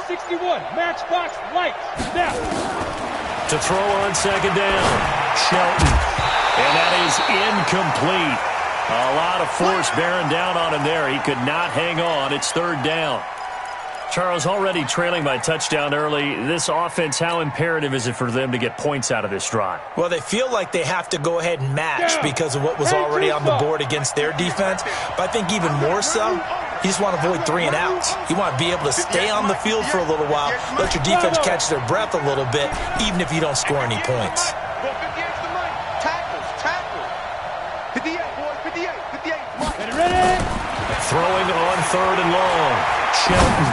61, Matchbox Lights, now. To throw on second down, Shelton. And that is incomplete. A lot of force bearing down on him there. He could not hang on. It's third down. Charles, already trailing by touchdown early. This offense, how imperative is it for them to get points out of this drive? Well, they feel like they have to go ahead and match because of what was already on the board against their defense. But I think even more so, you just want to avoid 3 and outs. You want to be able to stay on the field for a little while, let your defense catch their breath a little bit, even if you don't score any points. Throwing on third and long. Shelton.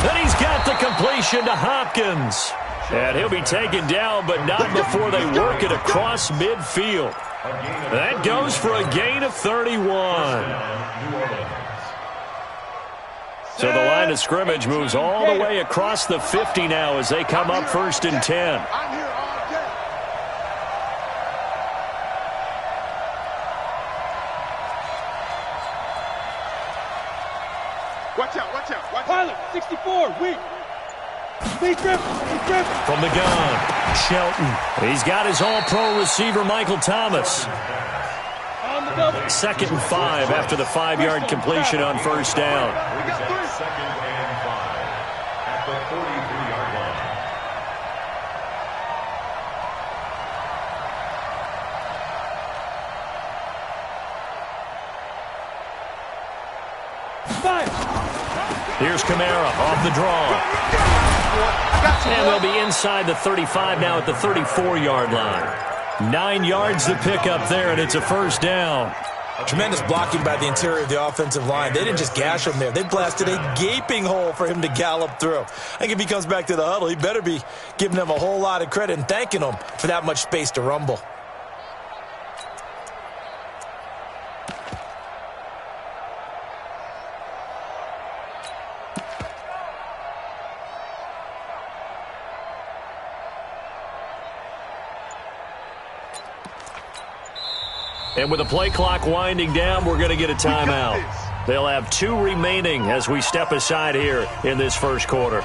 Then he's got the completion to Hopkins. And he'll be taken down, but not before they work it across midfield. That goes for a gain of 31. So the line of scrimmage moves all the way across the 50 now as they come up 1st and 10. Watch out. Pilot, 64, weak. Speed trip. From the gun, Shelton. He's got his all-pro receiver, Michael Thomas. On the double. 2nd and 5 after the 5-yard completion on first down. We got 2nd and 5 at the 43-yard line. Here's Kamara off the draw. And they'll be inside the 35 now at the 34-yard line. 9 yards to pick up there, and it's a first down. Tremendous blocking by the interior of the offensive line. They didn't just gash him there. They blasted a gaping hole for him to gallop through. I think if he comes back to the huddle, he better be giving them a whole lot of credit and thanking them for that much space to rumble. And with the play clock winding down, we're going to get a timeout. They'll have 2 remaining as we step aside here in this first quarter.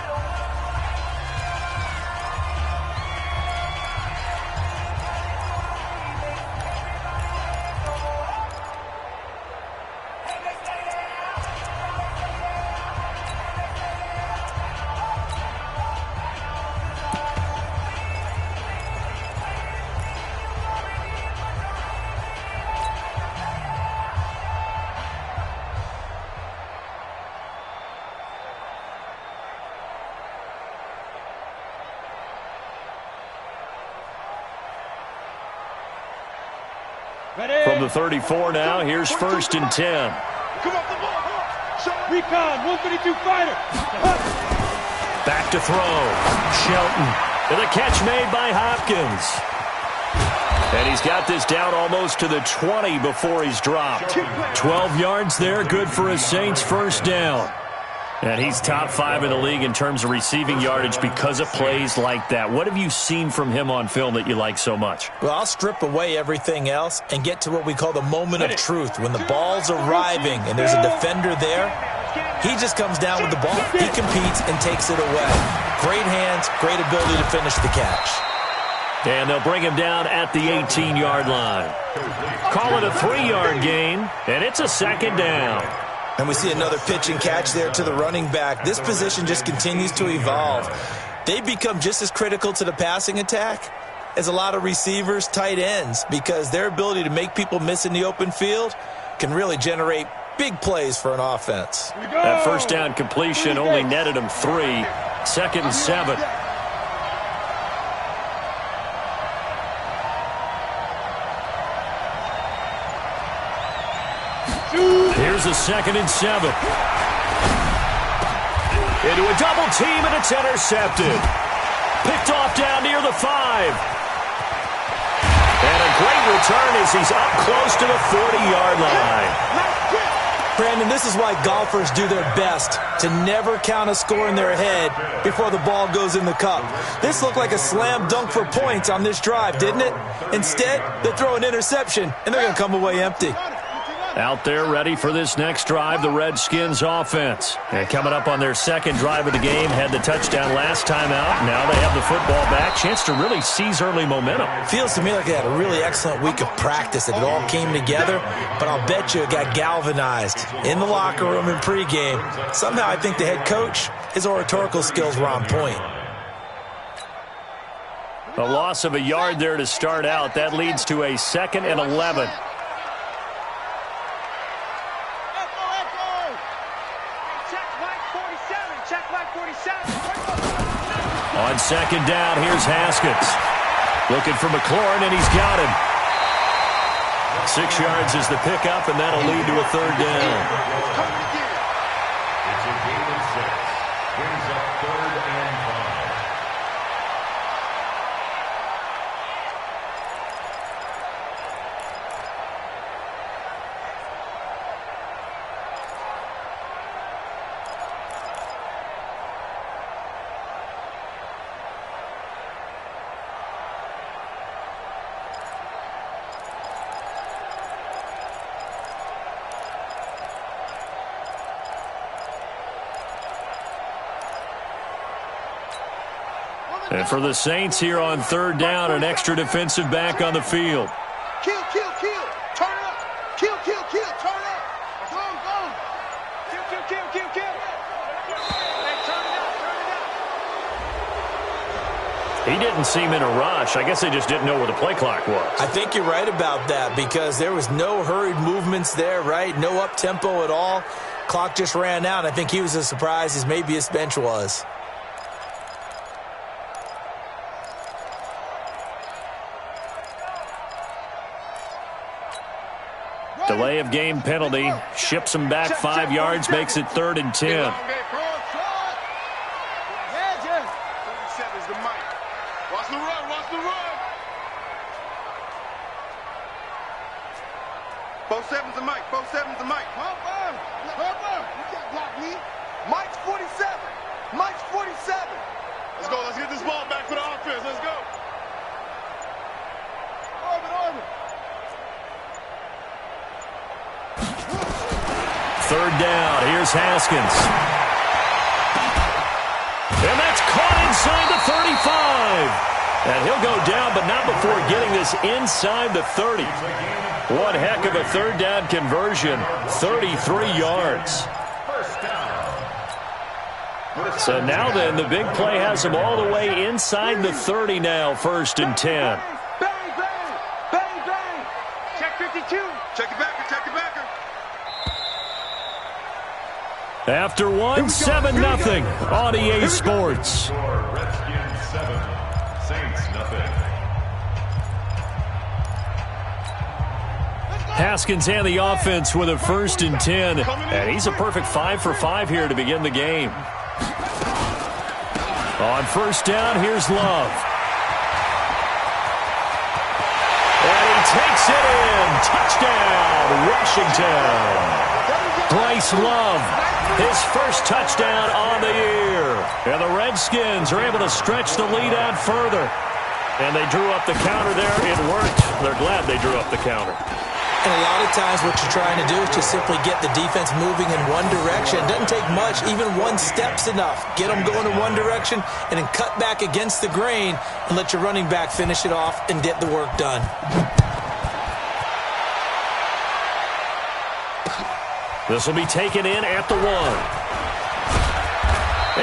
From the 34 now, here's 1st and 10. Recon, 152 fighter. Back to throw. Shelton. And a catch made by Hopkins. And he's got this down almost to the 20 before he's dropped. 12 yards there, good for a Saints first down. And he's top 5 in the league in terms of receiving yardage because of plays like that. What have you seen from him on film that you like so much? Well, I'll strip away everything else and get to what we call the moment of truth. When the ball's arriving and there's a defender there, he just comes down with the ball. He competes and takes it away. Great hands, great ability to finish the catch. And they'll bring him down at the 18-yard line. Call it a 3-yard gain, and it's a 2nd down. And we see another pitch and catch there to the running back. This position just continues to evolve. They become just as critical to the passing attack as a lot of receivers, tight ends, because their ability to make people miss in the open field can really generate big plays for an offense. That first down completion only netted him 3. 2nd and 7. Here's a 2nd and 7. Into a double team, and it's intercepted. Picked off down near the 5. And a great return as he's up close to the 40-yard line. Brandon, this is why golfers do their best to never count a score in their head before the ball goes in the cup. This looked like a slam dunk for points on this drive, didn't it? Instead, they throw an interception, and they're going to come away empty. Out there ready for this next drive, the Redskins offense. And coming up on their second drive of the game, had the touchdown last time out. Now they have the football back. Chance to really seize early momentum. Feels to me like they had a really excellent week of practice. It all came together, but I'll bet you it got galvanized in the locker room in pregame. Somehow I think the head coach, his oratorical skills were on point. A loss of a yard there to start out. That leads to a 2nd and 11. On 2nd down, here's Haskins. Looking for McLaurin, and he's got him. 6 yards is the pickup, and that'll lead to a 3rd down. It's a gain of 6. Brings up 3rd and 5. And for the Saints here on 3rd down, an extra defensive back on the field. Kill, kill, kill. Turn it up. Kill, kill, kill. Turn it up. Go, go. Kill, kill, kill, kill, kill. Hey, turn it up, turn it up. He didn't seem in a rush. I guess they just didn't know where the play clock was. I think you're right about that because there was no hurried movements there, right? No up-tempo at all. Clock just ran out. I think he was as surprised as maybe his bench was. Delay of game penalty. Ships him back 5 yards, makes it 3rd and 10. 37 is the mic. Watch the run, watch the run. 47's the mic, 47's the mic. Pump on. You can't block me. Mike's 47. Mike's 47. Let's go, let's get this ball back for the offense. Let's go. Orbit. 3rd down. Here's Haskins. And that's caught inside the 35. And he'll go down, but not before getting this inside the 30. One heck of a 3rd down conversion. 33 yards. So now then, the big play has him all the way inside the 30 now. 1st and 10. Bang, bang. Bang, bang. Check 52. Check it backer, check it backer. After one, 7-0 on EA Sports. Redskins 7, Saints nothing. Haskins and the offense with a 1st and 10. And he's a perfect 5 for 5 here to begin the game. On 1st down, here's Love. And he takes it in. Touchdown, Washington. Bryce Love, his 1st touchdown on the year. And the Redskins are able to stretch the lead out further. And they drew up the counter there. It worked. They're glad they drew up the counter. And a lot of times what you're trying to do is just simply get the defense moving in one direction. It doesn't take much. Even one step's enough. Get them going in one direction and then cut back against the grain and let your running back finish it off and get the work done. This will be taken in at the 1.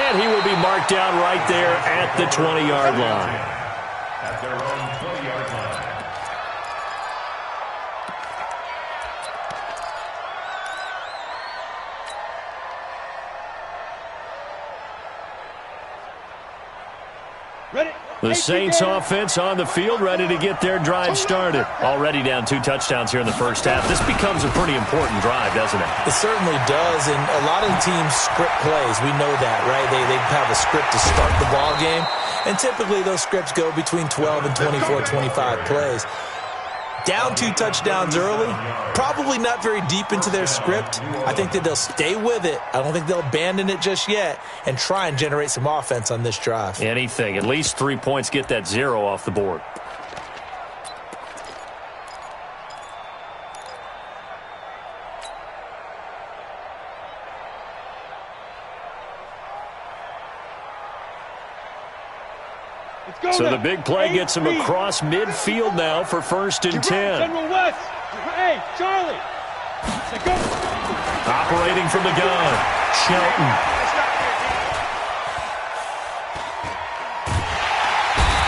And he will be marked down right there at the 20-yard line. At their own 20-yard line. Ready? The Saints offense on the field, ready to get their drive started. Already down 2 touchdowns here in the first half. This becomes a pretty important drive, doesn't it? It certainly does, and a lot of the teams script plays. We know that, right? They have a script to start the ball game, and typically those scripts go between 12 and 24, 25 plays. Down 2 touchdowns early, probably not very deep into their script. I think that they'll stay with it. I don't think they'll abandon it just yet and try and generate some offense on this drive. Anything. At least 3 points, get that 0 off the board. So the big play gets him across midfield now for 1st and 10. General West. Hey, Charlie. Go. Operating from the gun, Shelton.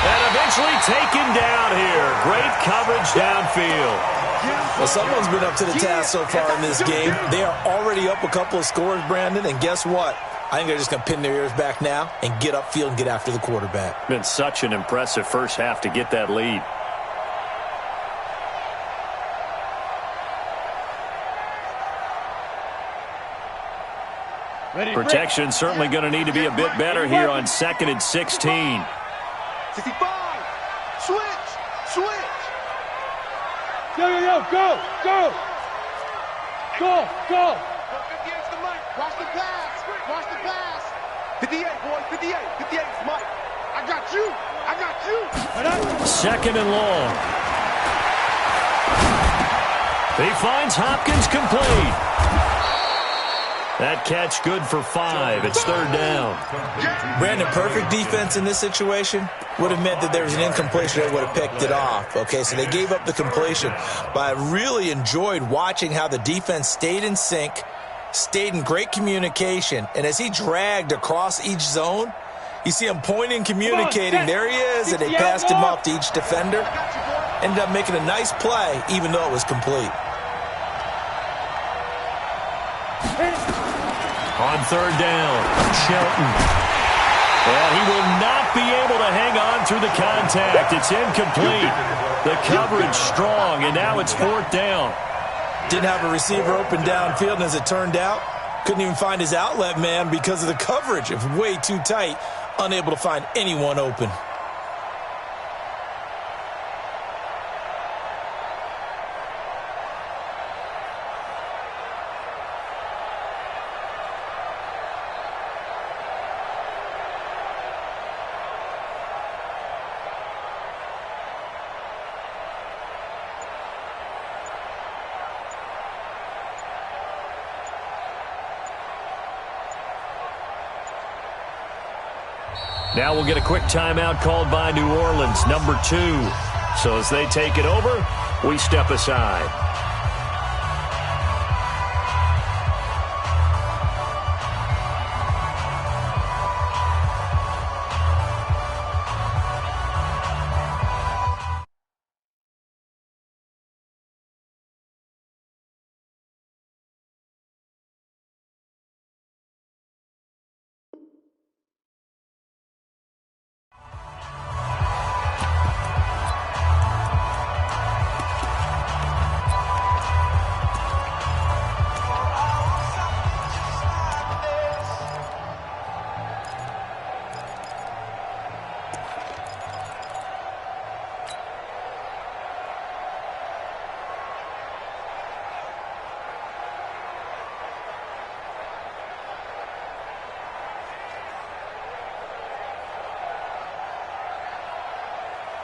And eventually taken down here. Great coverage downfield. Well, someone's been up to the task so far in this game. They are already up a couple of scores, Brandon, and guess what? I think they're just going to pin their ears back now and get upfield and get after the quarterback. Been such an impressive first half to get that lead. Protection certainly going to need to be a bit better here on 2nd and 16. 65. Switch. Yo, go. 58's the Mike. Watch the pass. 58, boys. 58's Mike. I got you. 2nd and long. He finds Hopkins complete. That catch good for 5. It's 3rd down. Brandon, perfect defense in this situation would have meant that there was an incompletion that would have picked it off. Okay, so they gave up the completion. But I really enjoyed watching how the defense stayed in sync, stayed in great communication, and as he dragged across each zone, you see him pointing, communicating. There he is, and they passed him off to each defender. Ended up making a nice play, even though it was complete. On 3rd down, Shelton. And he will not be able to hang on through the contact. It's incomplete. The coverage strong, and now it's 4th down. Didn't have a receiver open downfield, and as it turned out, couldn't even find his outlet man because of the coverage. It was way too tight, unable to find anyone open. Now we'll get a quick timeout called by New Orleans, number 2. So as they take it over, we step aside.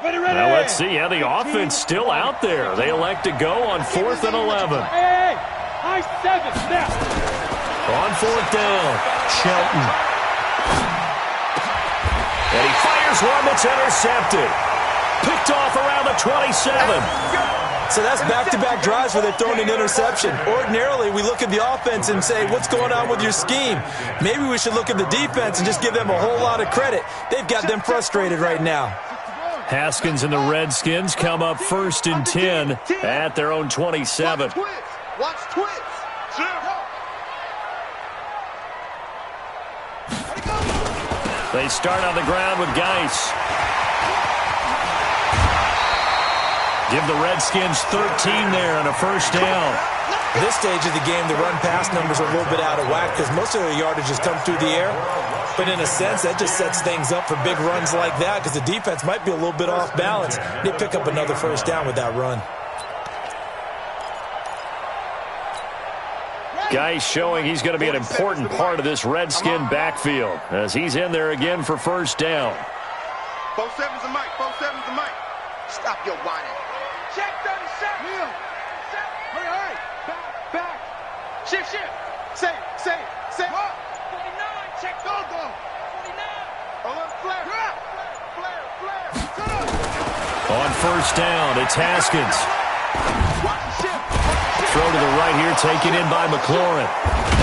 Well, let's see how the offense still out there. They elect to go on 4th and 11. Hey, high 7, snap. On 4th down, Shelton. And he fires one that's intercepted. Picked off around the 27. So that's back-to-back drives where they're throwing an interception. Ordinarily, we look at the offense and say, what's going on with your scheme? Maybe we should look at the defense and just give them a whole lot of credit. They've got them frustrated right now. Haskins and the Redskins come up 1st and 10 at their own 27. Watch twits. They start on the ground with Geis. Give the Redskins 13 there and a 1st down. At this stage of the game, the run-pass numbers are a little bit out of whack because most of their yardage has come through the air. But in a sense, that just sets things up for big runs like that because the defense might be a little bit off balance. They pick up another 1st down with that run. Geis showing he's going to be an important part of this Redskin backfield as he's in there again for 1st down. 4-7's the mic. 4-7's the mic. Stop your whining. Check 37. Neil. Hurry. Back. Shift. Say. 49. Check. Go. 49. Oh, flare. On first down, it's Haskins. Throw to the right here, taken in by McLaurin.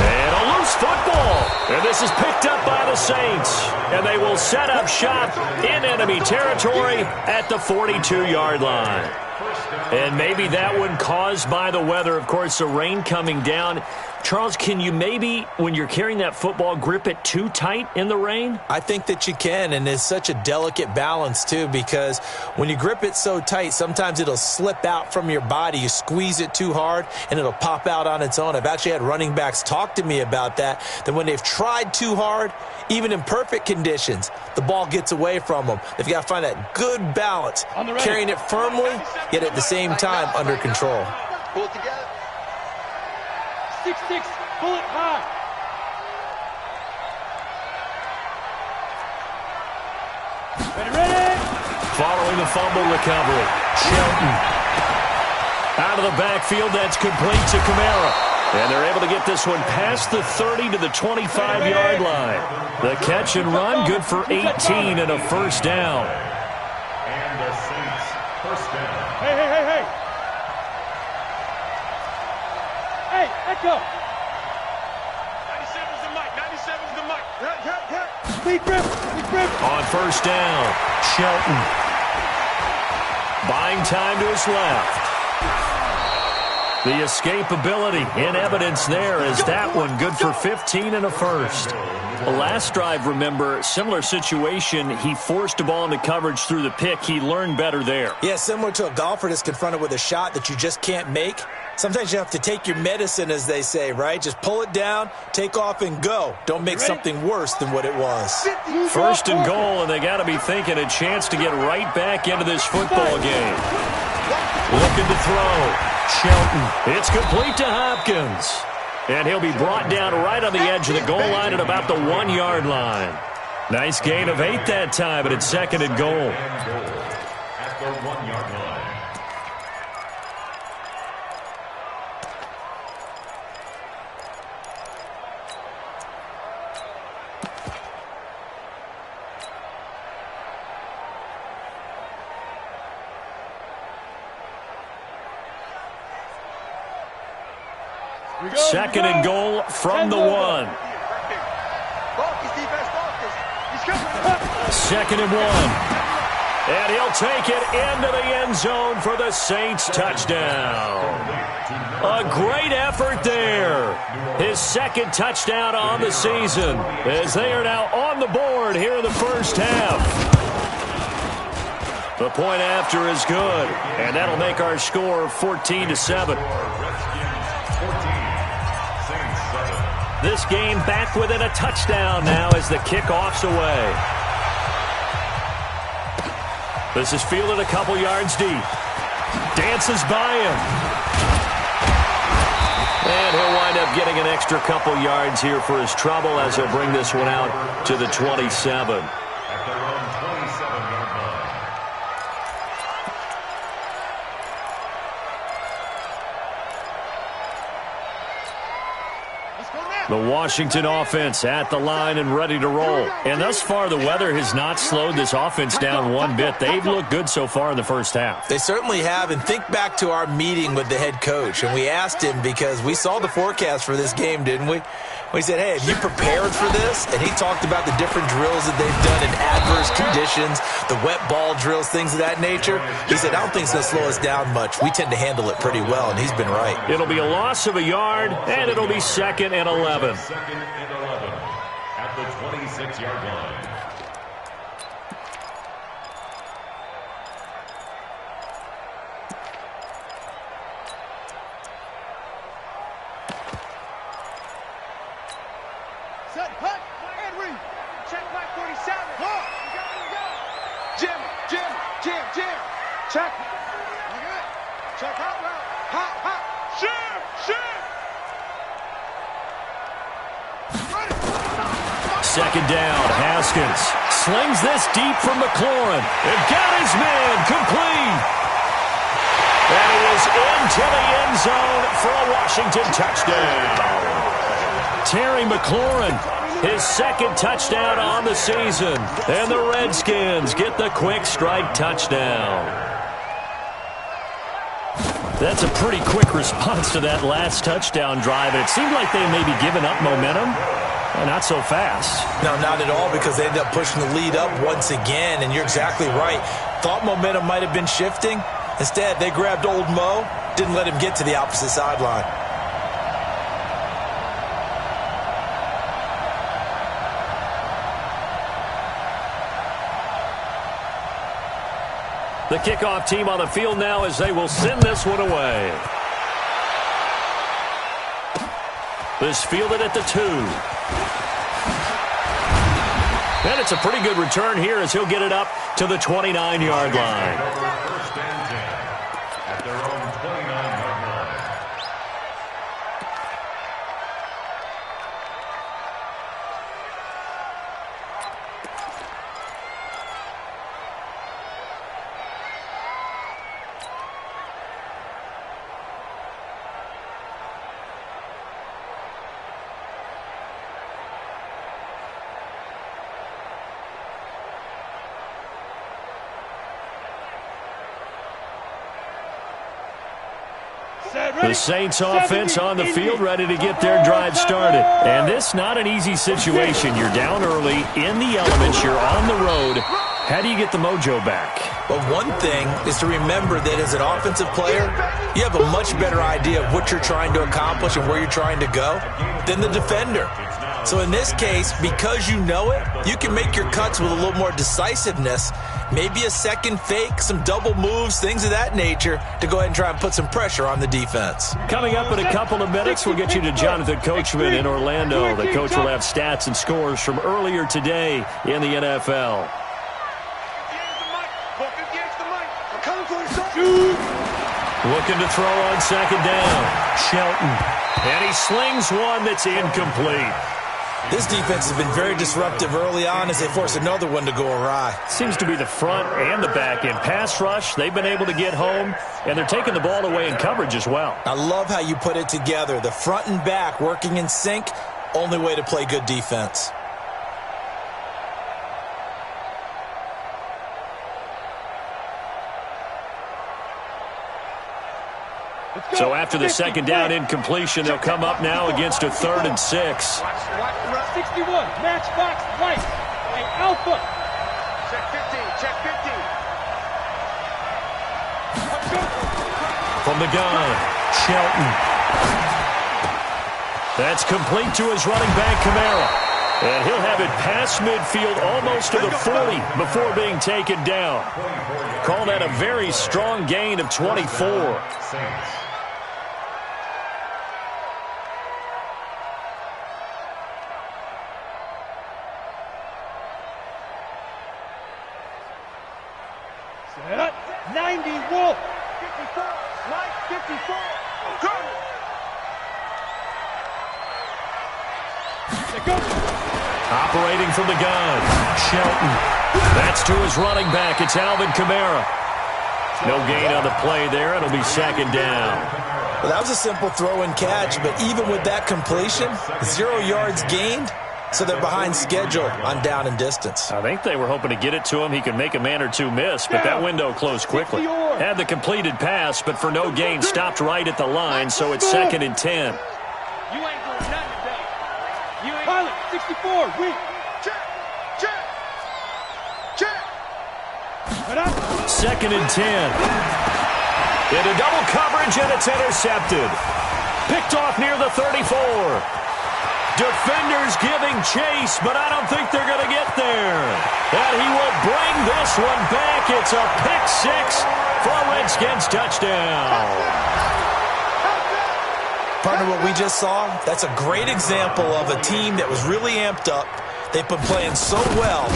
And a loose football. And this is picked up by the Saints. And they will set up shop in enemy territory at the 42-yard line. And maybe that one caused by the weather. Of course, the rain coming down. Charles, can you maybe, when you're carrying that football, grip it too tight in the rain? I think that you can, and it's such a delicate balance, too, because when you grip it so tight, sometimes it'll slip out from your body. You squeeze it too hard, and it'll pop out on its own. I've actually had running backs talk to me about that when they've tried too hard, even in perfect conditions, the ball gets away from them. They've got to find that good balance, carrying it firmly, yet at the same time under control. Pull it together. 6-6, pull it high. Ready? Following the fumble recovery, Shelton. Out of the backfield, that's complete to Kamara. And they're able to get this one past the 30 to the 25-yard line. The catch and run, good for 18 and a first down. And the Saints, first down. Hey. Hey, let go. 97's the mic. 97's the mic. Hit. Speed grip. On first down, Shelton. Buying time to his left. The escapability in evidence there is that one good for 15 and a first. The last drive, remember, similar situation. He forced a ball into coverage through the pick. He learned better there. Yeah, similar to a golfer that's confronted with a shot that you just can't make. Sometimes you have to take your medicine, as they say, right? Just pull it down, take off, and go. Don't make something worse than what it was. First and goal, and they got to be thinking a chance to get right back into this football game. Looking to throw. Shelton. It's complete to Hopkins. And he'll be brought down right on the edge of the goal line at about the 1-yard line. Nice gain of 8 that time, but it's second and goal. At the 1-yard line. Second and goal from the 1. Second and 1. And he'll take it into the end zone for the Saints touchdown. A great effort there. His second touchdown on the season as they are now on the board here in the first half. The point after is good, and that'll make our score 14-7. This game back within a touchdown now as the kickoff's away. This is fielded a couple yards deep. Dances by him. And he'll wind up getting an extra couple yards here for his trouble as he'll bring this one out to the 27. At their own 27-yard line. The Washington offense at the line and ready to roll. And thus far, the weather has not slowed this offense down one bit. They've looked good so far in the first half. They certainly have. And think back to our meeting with the head coach. And we asked him because we saw the forecast for this game, didn't we? We said, hey, have you prepared for this? And he talked about the different drills that they've done in adverse conditions, the wet ball drills, things of that nature. He said, I don't think it's going to slow us down much. We tend to handle it pretty well, and he's been right. It'll be a loss of a yard, and it'll be 2nd and 11. 2nd and 11 at the 26-yard line. Set, hut, and read. Check back 47. Look. Jim. Check. Check hot route. Hot. Shim. Second down, Haskins slings this deep from McLaurin and got his man complete. And he is into the end zone for a Washington touchdown. Terry McLaurin, his second touchdown on the season. And the Redskins get the quick strike touchdown. That's a pretty quick response to that last touchdown drive. And it seemed like they may be giving up momentum. Not so fast. No, not at all, because they ended up pushing the lead up once again. And you're exactly right. Thought momentum might have been shifting. Instead, they grabbed old Mo, didn't let him get to the opposite sideline. The kickoff team on the field now as they will send this one away. This fielded at the 2. And it's a pretty good return here as he'll get it up to the 29-yard line. First and 10 at their own 29-yard line. The Saints offense on the field, ready to get their drive started. And this not an easy situation. You're down early, in the elements, you're on the road. How do you get the mojo back? Well, one thing is to remember that as an offensive player, you have a much better idea of what you're trying to accomplish and where you're trying to go than the defender. So in this case, because you know it, you can make your cuts with a little more decisiveness, maybe a second fake, some double moves, things of that nature, to go ahead and try and put some pressure on the defense. Coming up in a couple of minutes, we'll get you to Jonathan Coachman in Orlando. The coach will have stats and scores from earlier today in the NFL. Looking to throw on second down. Shelton. And he slings one that's incomplete. This defense has been very disruptive early on as they force another one to go awry. Seems to be the front and the back end. Pass rush, they've been able to get home, and they're taking the ball away in coverage as well. I love how you put it together. The front and back working in sync, only way to play good defense. So after the second down incompletion, they'll come up now against a 3rd and 6. 61, match box, right. Hey, Alpha. Check 15, check 15. From the gun, Shelton. That's complete to his running back, Kamara. And he'll have it past midfield almost to the 40 before being taken down. Call that a very strong gain of 24. Set. 90 Wolf. 54, Mike, 54. Good. Operating from the gun, Shelton. That's to his running back. It's Alvin Kamara. No gain on the play there. It'll be second down. Well, that was a simple throw and catch, but even with that completion, 0 yards gained, so they're behind schedule on down and distance. I think they were hoping to get it to him. He could make a man or two miss, but that window closed quickly. Had the completed pass, but for no gain, stopped right at the line, so it's 2nd and 10. You ain't doing nothing today. You ain't. Pilot, 64, weak. Check, check, check. 2nd and 10. Into double coverage, and it's intercepted. Picked off near the 34. Defenders giving chase, but I don't think they're going to get there. And he will bring this one back. It's a pick 6 for a Redskins touchdown. Partner, what we just saw, that's a great example of a team that was really amped up. They've been playing so well,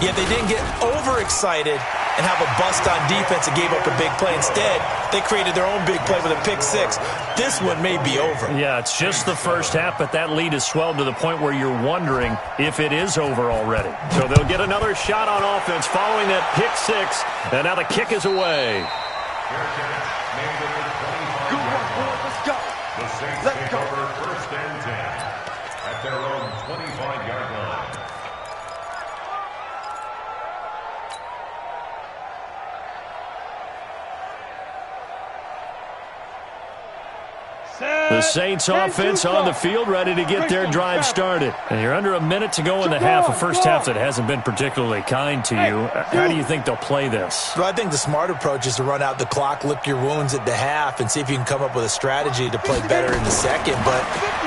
yet they didn't get overexcited and have a bust on defense and gave up a big play. Instead, they created their own big play with a pick 6. This one may be over. Yeah, it's just the first half, but that lead has swelled to the point where you're wondering if it is over already. So they'll get another shot on offense following that pick 6, and now the kick is away. Good work, boys. Let's go. The Saints take over 1st and 10 at their Saints offense on the field, ready to get their drive started. And you're under a minute to go in the half, a first half that hasn't been particularly kind to you. How do you think they'll play this? Well, I think the smart approach is to run out the clock, lick your wounds at the half, and see if you can come up with a strategy to play better in the second. But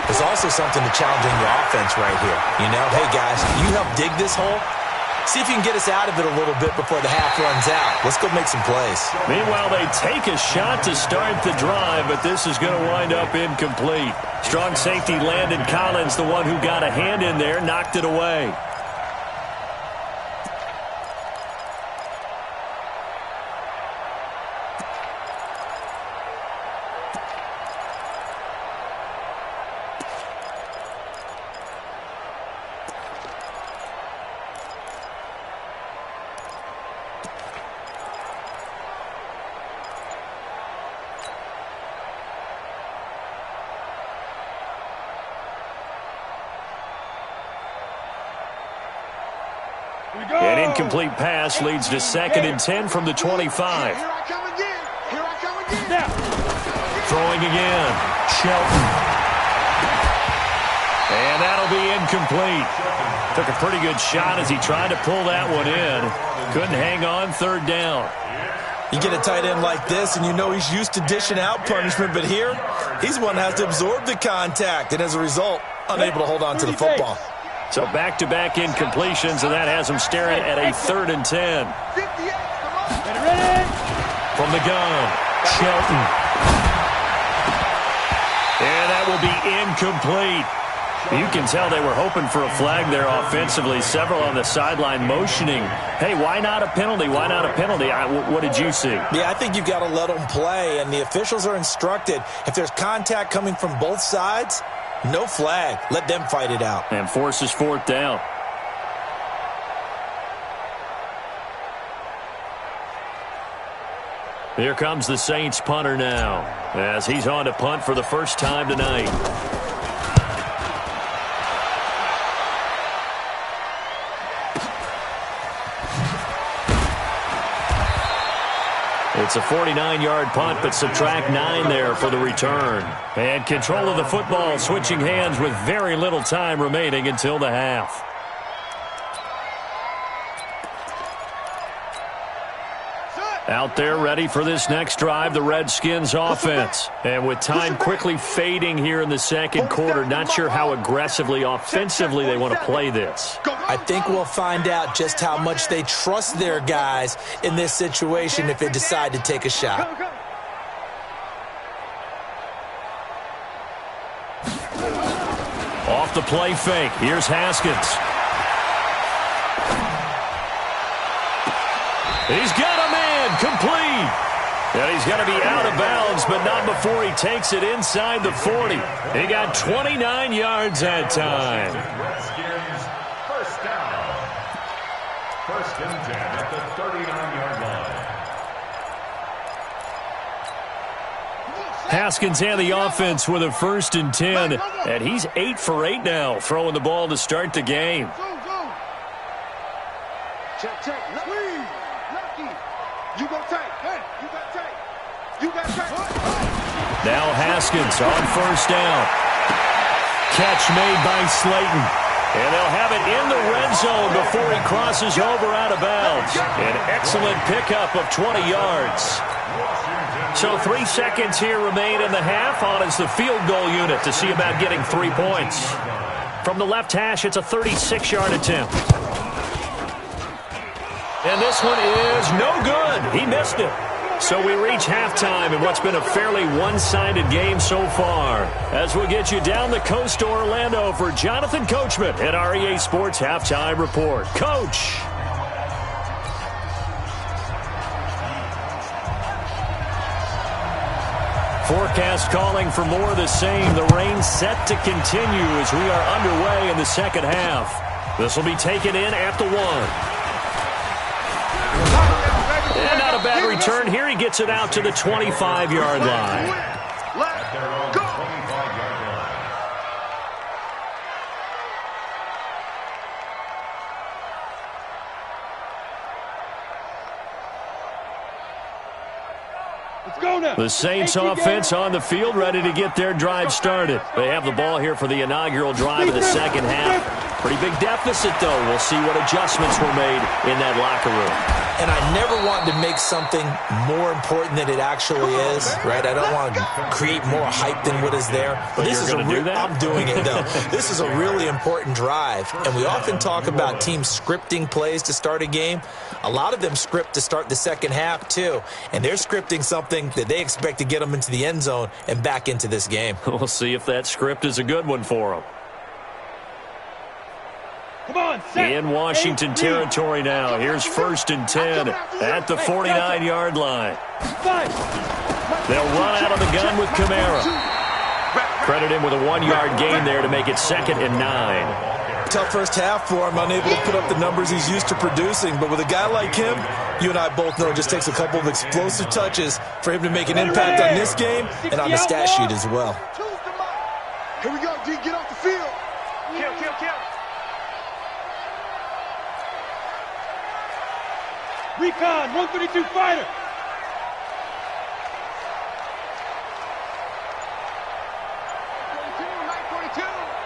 there's also something to challenging your offense right here. You know, hey, guys, you help dig this hole. See if you can get us out of it a little bit before the half runs out. Let's go make some plays. Meanwhile, they take a shot to start the drive, but this is going to wind up incomplete. Strong safety Landon Collins, the one who got a hand in there, knocked it away. An incomplete pass leads to 2nd and 10 from the 25. Here I come again. Here I come again. Throwing again. Shelton. And that'll be incomplete. Took a pretty good shot as he tried to pull that one in. Couldn't hang on, 3rd down. You get a tight end like this, and you know he's used to dishing out punishment, but here, he's the one that has to absorb the contact, and as a result, unable to hold on to the football. So back-to-back incompletions, and that has him staring at a 3rd and 10. From the gun, Shelton. And that will be incomplete. You can tell they were hoping for a flag there offensively. Several on the sideline motioning, hey, why not a penalty? Why not a penalty? What did you see? Yeah, I think you've got to let them play, and the officials are instructed. If there's contact coming from both sides, no flag. Let them fight it out. And forces 4th down. Here comes the Saints punter now, as he's on to punt for the first time tonight. It's a 49-yard punt, but subtract 9 there for the return. And control of the football, switching hands with very little time remaining until the half. Out there ready for this next drive, the Redskins offense. And with time quickly fading here in the second quarter, not sure how aggressively, offensively they want to play this. I think we'll find out just how much they trust their guys in this situation if they decide to take a shot. Off the play fake, here's Haskins. He's got a man, complete. And he's going to be out of bounds, but not before he takes it inside the 40. He got 29 yards that time. Redskins, first down. 1st and 10 at the 39-yard line. Haskins and the offense with a 1st and 10. And he's 8 for 8 now, throwing the ball to start the game. Check, check. Lucky. You go tight. Hey, you got tight. You got tight. Now Haskins on 1st down. Catch made by Slayton. And they'll have it in the red zone before he crosses over out of bounds. An excellent pickup of 20 yards. So 3 seconds here remain in the half. On is the field goal unit to see about getting 3 points. From the left hash, it's a 36-yard attempt. And this one is no good. He missed it. So we reach halftime in what's been a fairly one-sided game so far. As we'll get you down the coast to Orlando for Jonathan Coachman at our EA Sports Halftime Report. Coach. Forecast calling for more of the same. The rain set to continue as we are underway in the second half. This will be taken in at the 1. And not a bad return here. He gets it out to the 25-yard line. At their own 25-yard line. Let's go now. The Saints offense on the field, ready to get their drive started. They have the ball here for the inaugural drive of the second half. Pretty big deficit, though. We'll see what adjustments were made in that locker room. And I never wanted to make something more important than it actually is, right? I don't want to create more hype than what is there. But this is I'm doing it, though. This is a really important drive. And we often talk about teams scripting plays to start a game. A lot of them script to start the second half, too. And they're scripting something that they expect to get them into the end zone and back into this game. We'll see if that script is a good one for them. Come on, set. In Washington territory now. Here's 1st and 10 at the 49-yard line. They'll run out of the gun with Kamara. Credit him with a 1-yard gain there to make it 2nd and 9. Tough first half for him, unable to put up the numbers he's used to producing. But with a guy like him, you and I both know it just takes a couple of explosive touches for him to make an impact on this game and on the stat sheet as well. Here we go, D. Get off the field. Kill. Recon, 132 fighter.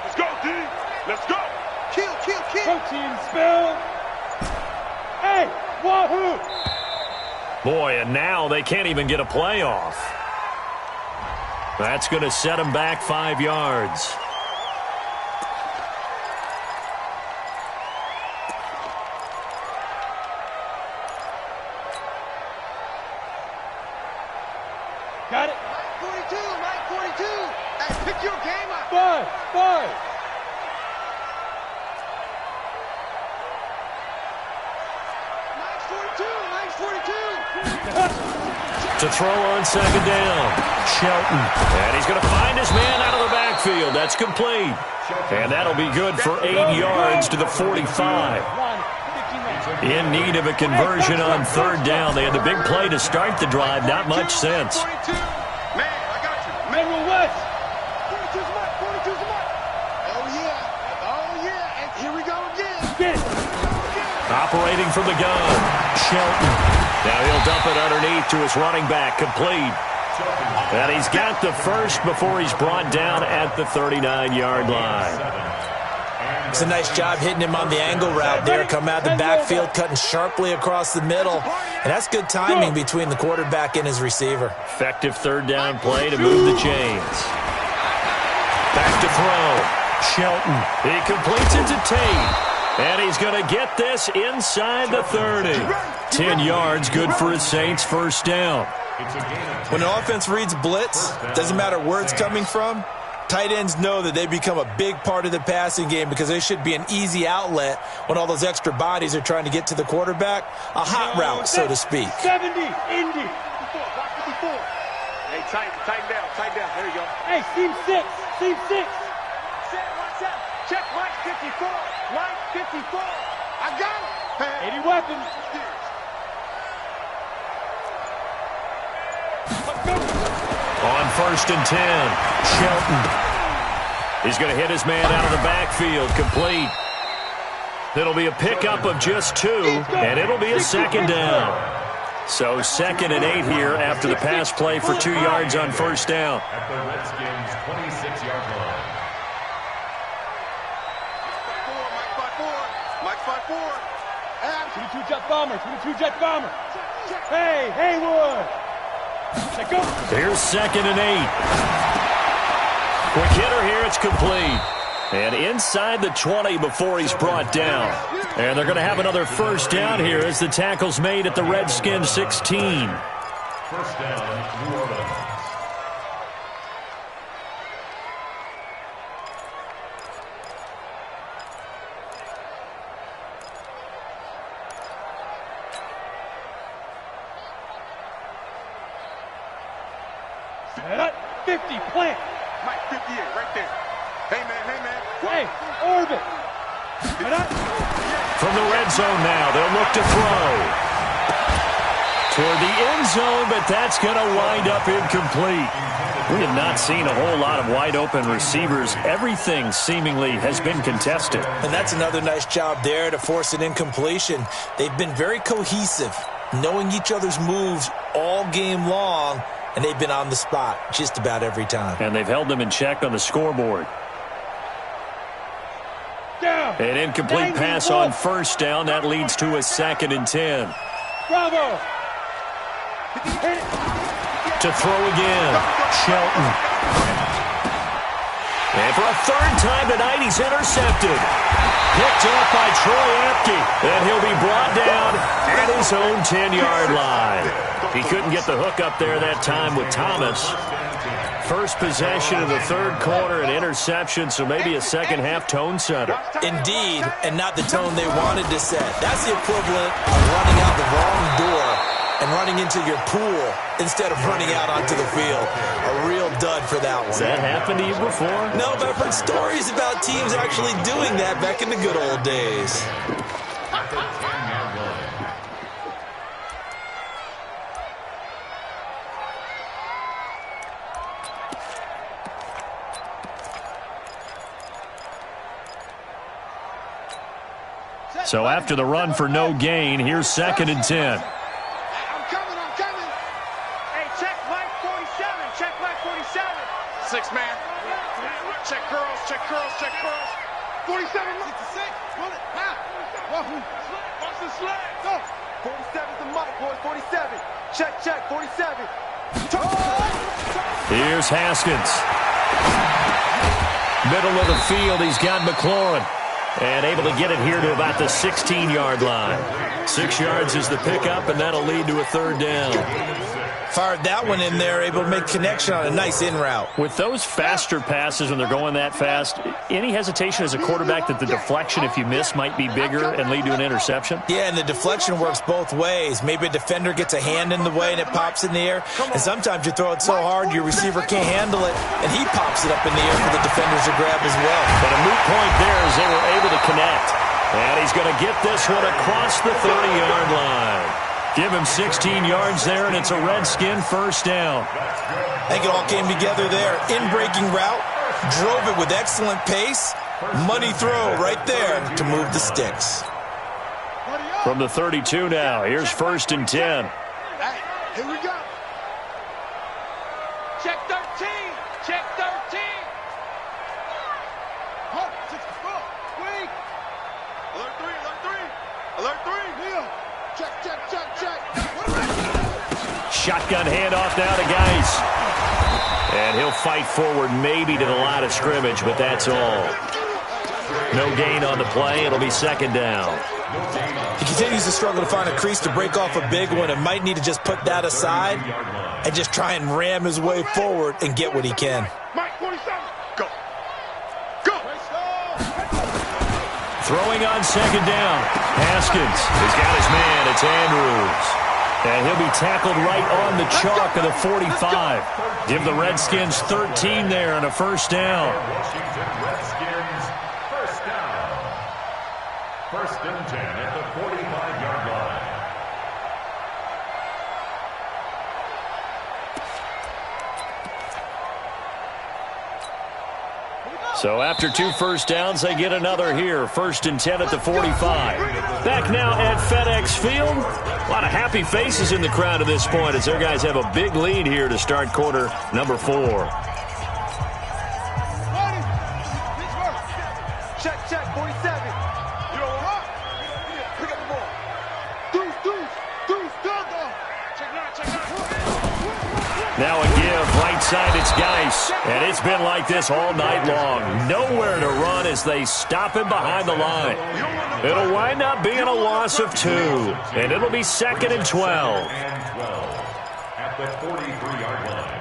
Let's go, D. Let's go. Kill. Protein spill. Hey, wahoo. Boy, and now they can't even get a play off. That's going to set them back 5 yards. Got it. 42. Hey, pick your game up. 5. Mike's 42. To throw on 2nd down. Shelton. And he's going to find his man out of the backfield. That's complete. And that'll be good for 8 yards to the 45. In need of a conversion on 3rd down. They had the big play to start the drive. Not much sense. Man, I got you. General West. 42's Mike. Oh, yeah. And here we go again. Operating from the gun. Shelton. Now he'll dump it underneath to his running back. Complete. And he's got the first before he's brought down at the 39-yard line. It's a nice job hitting him on the angle route there. Come out the backfield, cutting sharply across the middle. And that's good timing between the quarterback and his receiver. Effective 3rd down play to move the chains. Back to throw. Shelton. He completes it to Tate. And he's going to get this inside the 30. 10 yards, good for his Saints' 1st down. When an offense reads blitz, doesn't matter where it's coming from, tight ends know that they become a big part of the passing game because they should be an easy outlet when all those extra bodies are trying to get to the quarterback. A hot route, so to speak. 70, Indy. 54. Hey, tighten down. There you go. Hey, seam 6. Check Mike 54. I got it. Hey. 80 weapons. On 1st and 10, Shelton. He's going to hit his man out of the backfield. Complete. It'll be a pickup of just 2, and it'll be a 2nd down. So 2nd and 8 here after the pass play for 2 yards on 1st down. At the Redskins' 26-yard line. Mike 5-4. 22 jet bomber. Hey, Haywood. Check go. Here's 2nd and 8. Quick hitter here. It's complete. And inside the 20 before he's brought down. And they're going to have another 1st down here as the tackle's made at the Redskins 16. 1st down, New Orleans. Set 50, plant. Mike 58, right there. Hey, man. Hey, orbit. From the red zone now, they'll look to throw. Toward the end zone, but that's going to wind up incomplete. We have not seen a whole lot of wide-open receivers. Everything seemingly has been contested. And that's another nice job there to force an incompletion. They've been very cohesive, knowing each other's moves all game long, and they've been on the spot just about every time. And they've held them in check on the scoreboard. An incomplete pass on first down. That leads to a 2nd and 10. Bravo. To throw again, Shelton. And for a 3rd time tonight, he's intercepted. Picked up by Troy Apke. And he'll be brought down at his own 10-yard line. He couldn't get the hook up there that time with Thomas. First possession of the 3rd quarter, an interception, so maybe a second-half tone setter. Indeed, and not the tone they wanted to set. That's the equivalent of running out the wrong door and running into your pool instead of running out onto the field. A real dud for that one. Has that happened to you before? No, but I've heard stories about teams actually doing that back in the good old days. So after the run for no gain, here's 2nd and 10. I'm coming. Hey, check Mike 47. Check Mike 47. 6 man. Check curls. 47, look to 6. Pull it. Now. Watch the slide. Go. 47's the Mike, boys. 47. Check. 47. Here's Haskins. Middle of the field, he's got McLaurin. And able to get it here to about the 16-yard line. 6 yards is the pickup, and that'll lead to a 3rd down. Fired that one in there, able to make connection on a nice in route. With those faster passes when they're going that fast, any hesitation as a quarterback that the deflection, if you miss, might be bigger and lead to an interception? Yeah, and the deflection works both ways. Maybe a defender gets a hand in the way and it pops in the air. And sometimes you throw it so hard your receiver can't handle it, and he pops it up in the air for the defenders to grab as well. But a moot point there as they were able to connect. And he's going to get this one across the 30-yard line. Give him 16 yards there, and it's a Redskin 1st down. I think it all came together there. In-breaking route, drove it with excellent pace. Money throw right there to move the sticks. From the 32 now, here's 1st and 10. Hey, here we go. Check 13. Check 13. Halt. 64. Wait. Alert 3. Here. Check. Shotgun handoff now to Geis. And he'll fight forward maybe to the line of scrimmage, but that's all. No gain on the play. It'll be 2nd down. He continues to struggle to find a crease to break off a big one and might need to just put that aside and just try and ram his way forward and get what he can. Mike 47. Go. Throwing on 2nd down. Haskins has got his man. It's Andrews. And he'll be tackled right on the chalk of the 45. Give the Redskins 13 there and a 1st down. Washington Redskins, 1st down. 1st and 10 at the 45-yard line. So after 2 first downs, they get another here. 1st and 10 at the 45. Back now at FedEx Field. A lot of happy faces in the crowd at this point as their guys have a big lead here to start quarter number 4. Check, 47. You know what? Pick up the ball. Deuce, go. Check now. Now a give, right side, it's Geis. And it's been like this all night long. Nowhere to run as they stop him behind the line. It'll wind up being a loss of 2. And it'll be 2nd and 12. And 12 at the 43-yard line.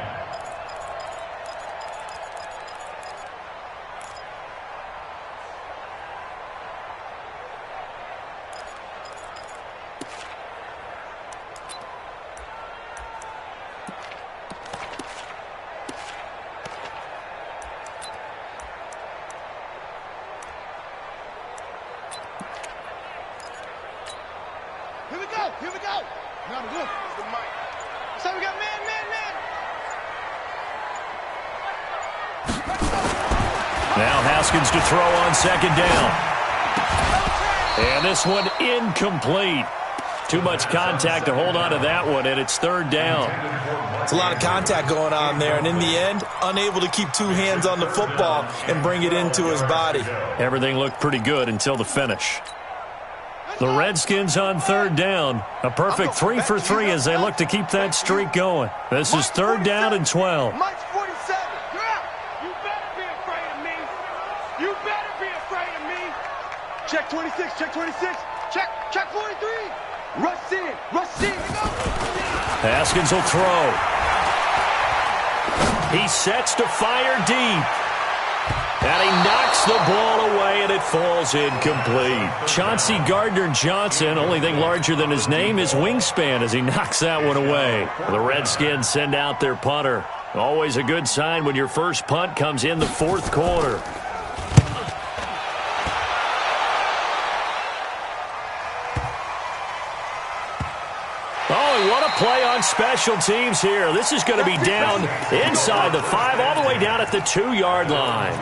Here we go. Now look, it's the mic. So we got man. Now Haskins to throw on 2nd down. And this one incomplete. Too much contact to hold on to that one, and it's third down. It's a lot of contact going on there, and in the end, unable to keep two hands on the football and bring it into his body. Everything looked pretty good until the finish. The Redskins on third down. A perfect 3 for 3 as they look to keep that streak going. This is third down and 12. Mike's 47. You better be afraid of me. You better be afraid of me. Check 26, check 26. Check 43. Rush in, rush in. Haskins will throw. He sets to fire deep. And he knocks the ball away, and it falls incomplete. Chauncey Gardner-Johnson, only thing larger than his name is wingspan as he knocks that one away. The Redskins send out their punter. Always a good sign when your first punt comes in the fourth quarter. Oh, what a play on special teams here. This is going to be down inside the 5, all the way down at the 2-yard line.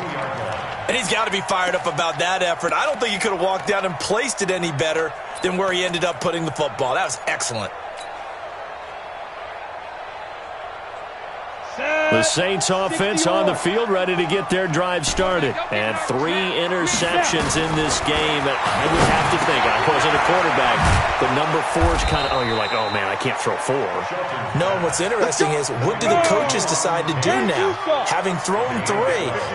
And he's got to be fired up about that effort. I don't think he could have walked down and placed it any better than where he ended up putting the football. That was excellent. The Saints offense on the field, ready to get their drive started. And 3 interceptions in this game. I would have to think, I wasn't a quarterback, but number 4 is kind of, you're like, oh, man, I can't throw 4. No, what's interesting is, what do the coaches decide to do now? Having thrown 3,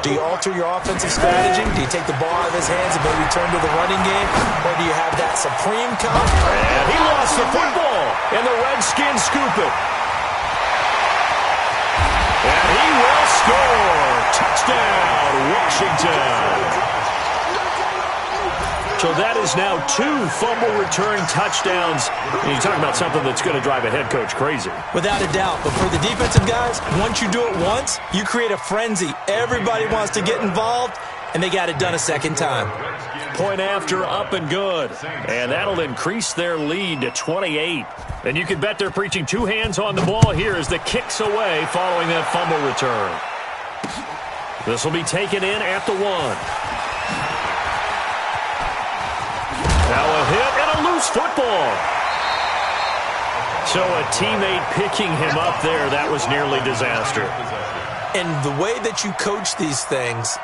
do you alter your offensive strategy? Do you take the ball out of his hands and maybe turn to the running game? Or do you have that supreme count? And he lost the football, and the Redskins scoop it. And he will score. Touchdown, Washington. So that is now 2 fumble return touchdowns. And you talk about something that's going to drive a head coach crazy. Without a doubt. But for the defensive guys, once you do it once, you create a frenzy. Everybody wants to get involved, and they got it done a second time. Point after, up and good. And that'll increase their lead to 28. And you can bet they're preaching 2 hands on the ball here as the kick's away following that fumble return. This will be taken in at the 1. Now a hit and a loose football. So a teammate picking him up there, that was nearly disaster. And the way that you coach these things,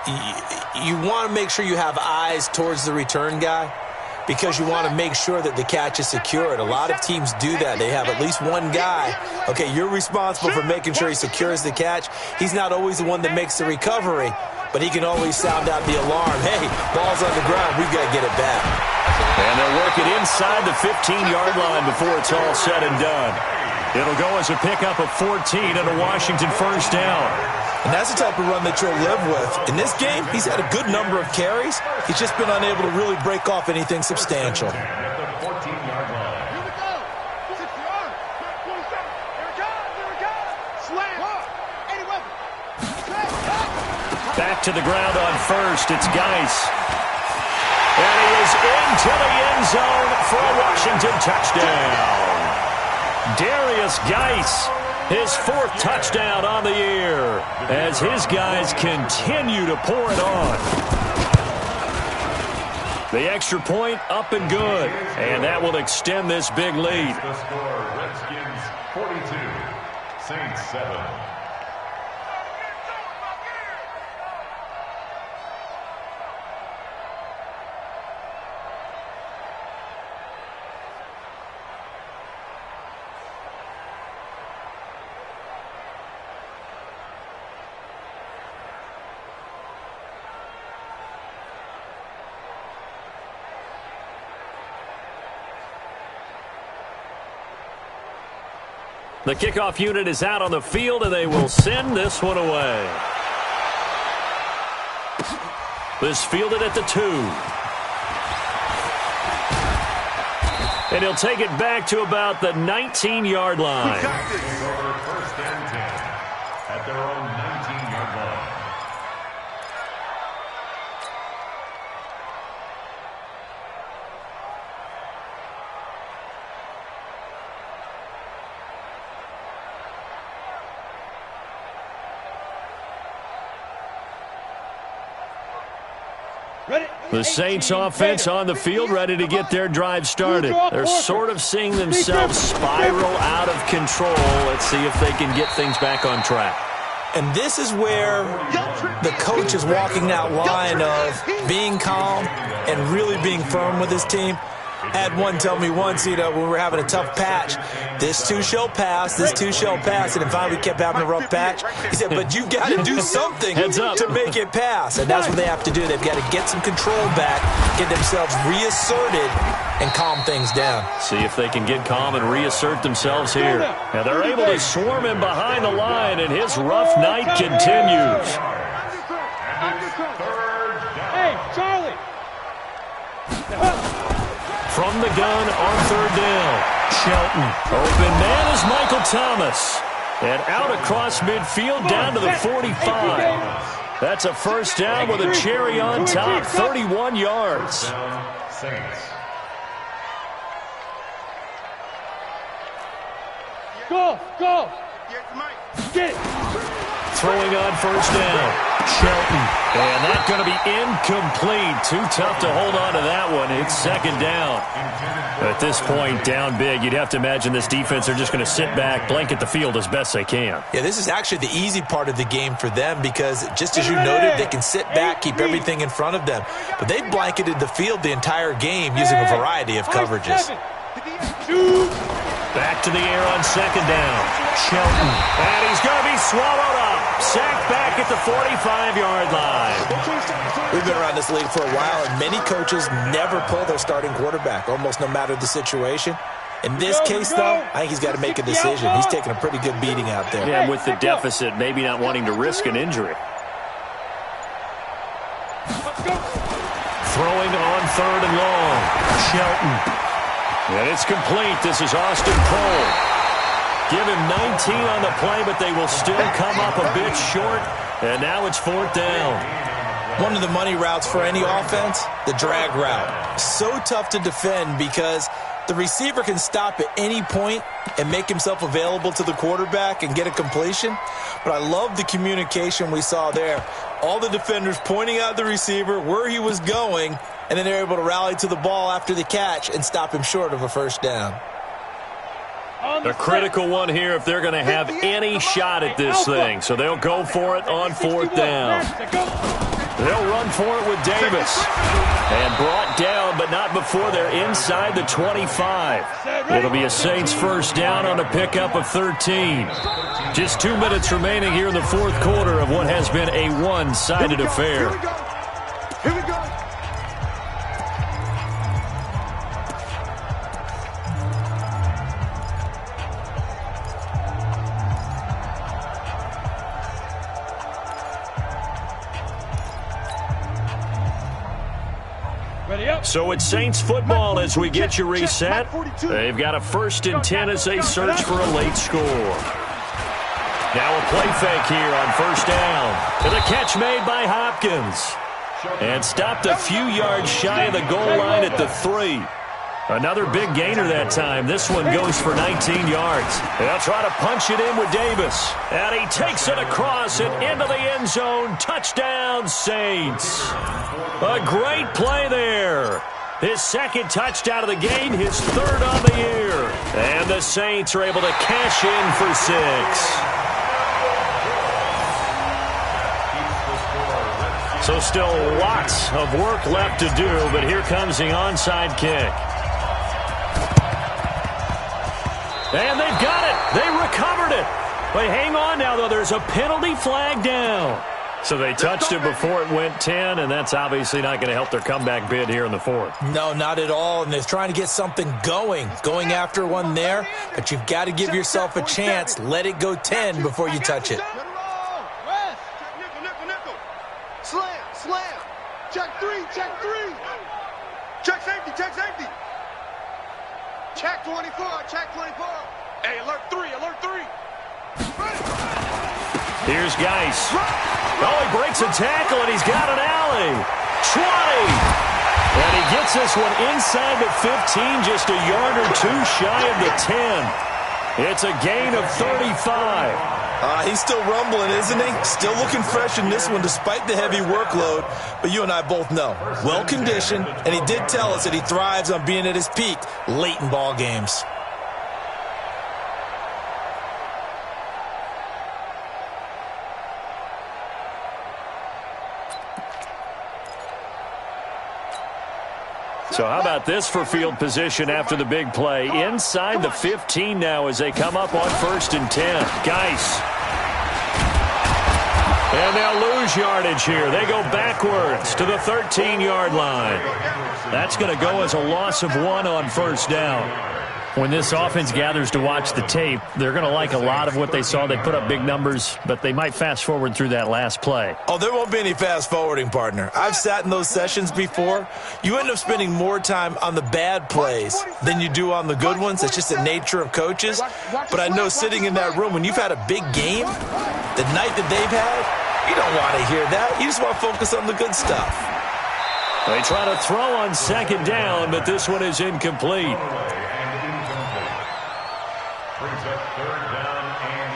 you want to make sure you have eyes towards the return guy because you want to make sure that the catch is secured. A lot of teams do that. They have at least one guy. Okay, you're responsible for making sure he secures the catch. He's not always the one that makes the recovery, but he can always sound out the alarm. Hey, ball's on the ground. We've got to get it back. And they'll work it inside the 15-yard line before it's all said and done. It'll go as a pickup of 14 and a Washington first down. And that's the type of run that you'll live with. In this game, he's had a good number of carries. He's just been unable to really break off anything substantial. Here we go. 60-yard. 27. Here it comes. Slam. Any weapon. Back to the ground on first. It's Geis. And he is into the end zone for a Washington touchdown. Darius Geis, his 4th touchdown on the year, as his guys continue to pour it on. The extra point up and good, and that will extend this big lead. The score, Redskins 42, Saints 7. The kickoff unit is out on the field, and they will send this one away. This fielded at the 2. And he'll take it back to about the 19-yard line. First and 10 at their own 19-yard line. The Saints offense on the field, ready to get their drive started. They're sort of seeing themselves spiral out of control. Let's see if they can get things back on track. And this is where the coach is walking that line of being calm and really being firm with his team. I had one tell me once, when we were having a tough patch, this too shall pass, this too shall pass. And finally we kept having a rough patch. He said, but you've got to do something to make it pass. And that's what they have to do. They've got to get some control back, get themselves reasserted, and calm things down. See if they can get calm and reassert themselves here. Now they're able to swarm him behind the line, and his rough night continues. Hey, Charlie! From the gun on third down, Shelton. Open man is Michael Thomas. And out across midfield down to the 45. That's a first down with a cherry on top, 31 yards. Go! Get it! Throwing on first down, Shelton. And that's going to be incomplete. Too tough to hold on to that one. It's second down. At this point, down big, you'd have to imagine this defense are just going to sit back, blanket the field as best they can. Yeah, this is actually the easy part of the game for them because, just as you noted, they can sit back, keep everything in front of them. But they've blanketed the field the entire game using a variety of coverages. Back to the air on second down. Shelton. And he's going to be swallowed up. Sacked back at the 45-yard line. We've been around this league for a while, and many coaches never pull their starting quarterback, almost no matter the situation. In this case, though, I think he's got to make a decision. He's taking a pretty good beating out there. Yeah, with the deficit, maybe not wanting to risk an injury. Throwing on third and long. Shelton. And it's complete. This is Austin Cole. Give him 19 on the play, but they will still come up a bit short. And now it's fourth down. One of the money routes for any offense, the drag route. So tough to defend because the receiver can stop at any point and make himself available to the quarterback and get a completion. But I love the communication we saw there. All the defenders pointing out the receiver, where he was going, and then they're able to rally to the ball after the catch and stop him short of a first down. A critical one here if they're going to have any shot at this thing. So they'll go for it on fourth down. They'll run for it with Davis. And brought down, but not before they're inside the 25. It'll be a Saints first down on a pickup of 13. Just 2 minutes remaining here in the fourth quarter of what has been a one-sided affair. Here we go. So it's Saints football as we get you reset. They've got a 1st and 10 as they search for a late score. Now a play fake here on first down. To the catch made by Hopkins. And stopped a few yards shy of the goal line at the 3. Another big gainer that time. This one goes for 19 yards. They'll try to punch it in with Davis. And he takes it across and into the end zone. Touchdown, Saints. A great play there. His second touchdown of the game, his third on the year. And the Saints are able to cash in for 6. So still lots of work left to do, but here comes the onside kick. And they've got it. They recovered it. But hang on now, though. There's a penalty flag down. So they touched it before it went 10, and that's obviously not going to help their comeback bid here in the fourth. No, not at all, and they're trying to get something going after one there, but you've got to give yourself a chance. Let it go 10 before you touch it. Slam. Check 3. Check safety. Check 24. Hey, alert 3. Here's Geis. Oh, he breaks a tackle, and he's got an alley. 20. And he gets this one inside the 15, just a yard or two shy of the 10. It's a gain of 35. He's still rumbling, isn't he? Still looking fresh in this one despite the heavy workload. But you and I both know, well-conditioned, and he did tell us that he thrives on being at his peak late in ball games. So how about this for field position after the big play? Inside the 15 now as they come up on 1st and 10. Geis. And they'll lose yardage here. They go backwards to the 13-yard line. That's going to go as a loss of 1 on 1st down. When this offense gathers to watch the tape, they're going to like a lot of what they saw. They put up big numbers, but they might fast forward through that last play. Oh, there won't be any fast forwarding, partner. I've sat in those sessions before. You end up spending more time on the bad plays than you do on the good ones. It's just the nature of coaches. But I know sitting in that room, when you've had a big game, the night that they've had, you don't want to hear that. You just want to focus on the good stuff. They try to throw on 2nd down, but this one is incomplete. Brings up 3rd down and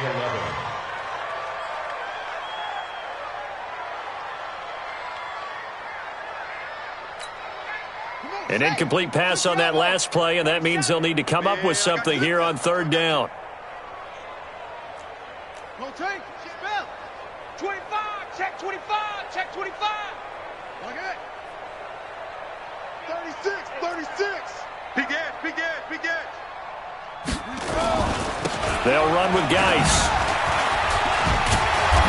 11. An incomplete pass on that last play, and that means they'll need to come up with something here on 3rd down. No take. Spell. 25. Check 25. Check 25. Okay. 36. Big edge. They'll run with Geis.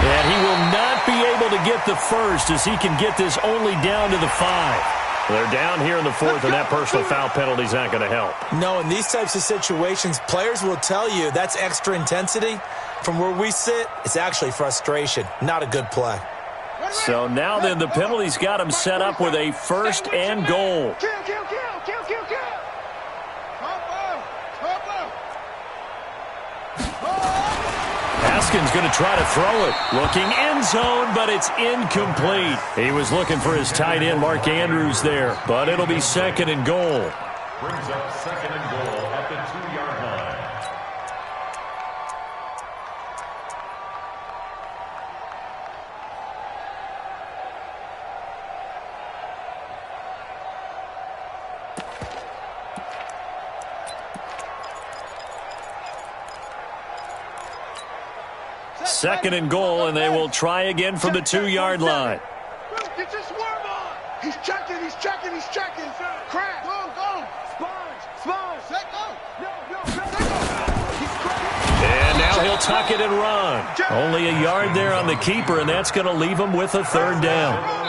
And he will not be able to get the first as he can get this only down to the 5. They're down here in the 4th, and that personal foul penalty is not going to help. No, in these types of situations, players will tell you that's extra intensity. From where we sit, it's actually frustration, not a good play. So now then, the penalty's got him set up with a 1st and goal. Kill. Haskins going to try to throw it. Looking end zone, but it's incomplete. He was looking for his tight end, Mark Andrews, there. But it'll be 2nd and goal. Brings up 2nd and goal at the 2-yard line. Second and goal, and they will try again from the 2-yard line. Get your swerve on. He's checking. Crack. Go. Sponge. Set go. And now he'll tuck it and run. Only a yard there on the keeper, and that's going to leave him with a 3rd down.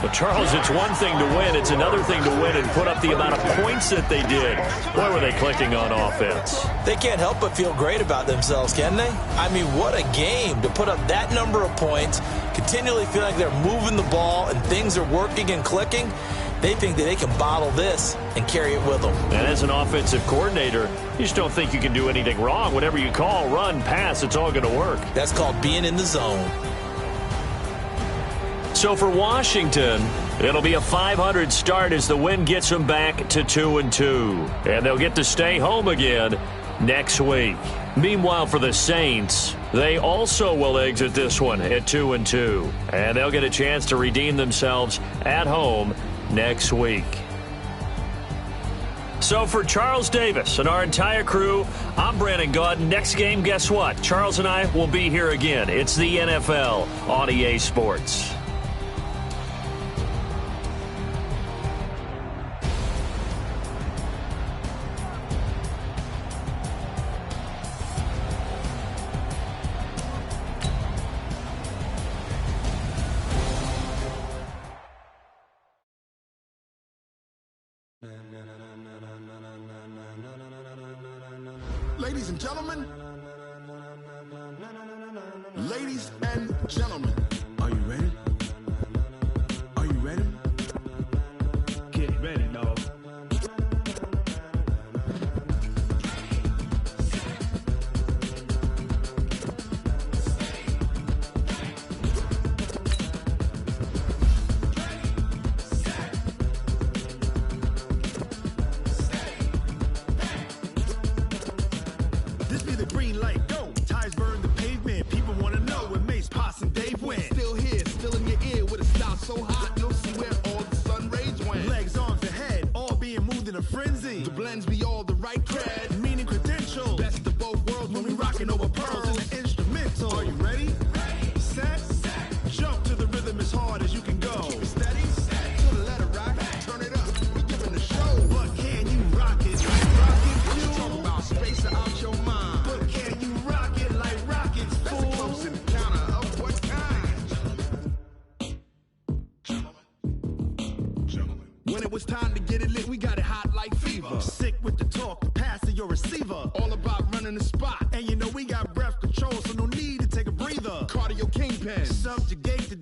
But, Charles, it's one thing to win. It's another thing to win and put up the amount of points that they did. Boy, were they clicking on offense. They can't help but feel great about themselves, can they? I mean, what a game to put up that number of points, continually feel like they're moving the ball and things are working and clicking. They think that they can bottle this and carry it with them. And as an offensive coordinator, you just don't think you can do anything wrong. Whatever you call, run, pass, it's all going to work. That's called being in the zone. So for Washington, it'll be a 500 start as the win gets them back to 2-2. And they'll get to stay home again next week. Meanwhile, for the Saints, they also will exit this one at 2-2. And they'll get a chance to redeem themselves at home next week. So for Charles Davis and our entire crew, I'm Brandon Gaudin. Next game, guess what? Charles and I will be here again. It's the NFL on EA Sports. Ladies and gentlemen, are you ready? Are you ready? Get ready, dog. This be the a frenzy. The blends be all the right cred, meaning credentials. Best of both worlds when we rockin' over pearls in the instrumental. Are you ready? Ready. Set. Jump to the rhythm as hard as you can go. Keep it steady. To the letter rock. Turn it up. We giving the show. But can you rock it? Rock it, you. Talk about space out your mind. But can you rock it like rockets, fool? That's a close encounter of what kind? Gentlemen. When it was time to get it lit, we got it hot like fever. Sick with the talk, the pass to your receiver. All about running the spot. And you know we got breath control, so no need to take a breather. Cardio kingpin. Subjugate the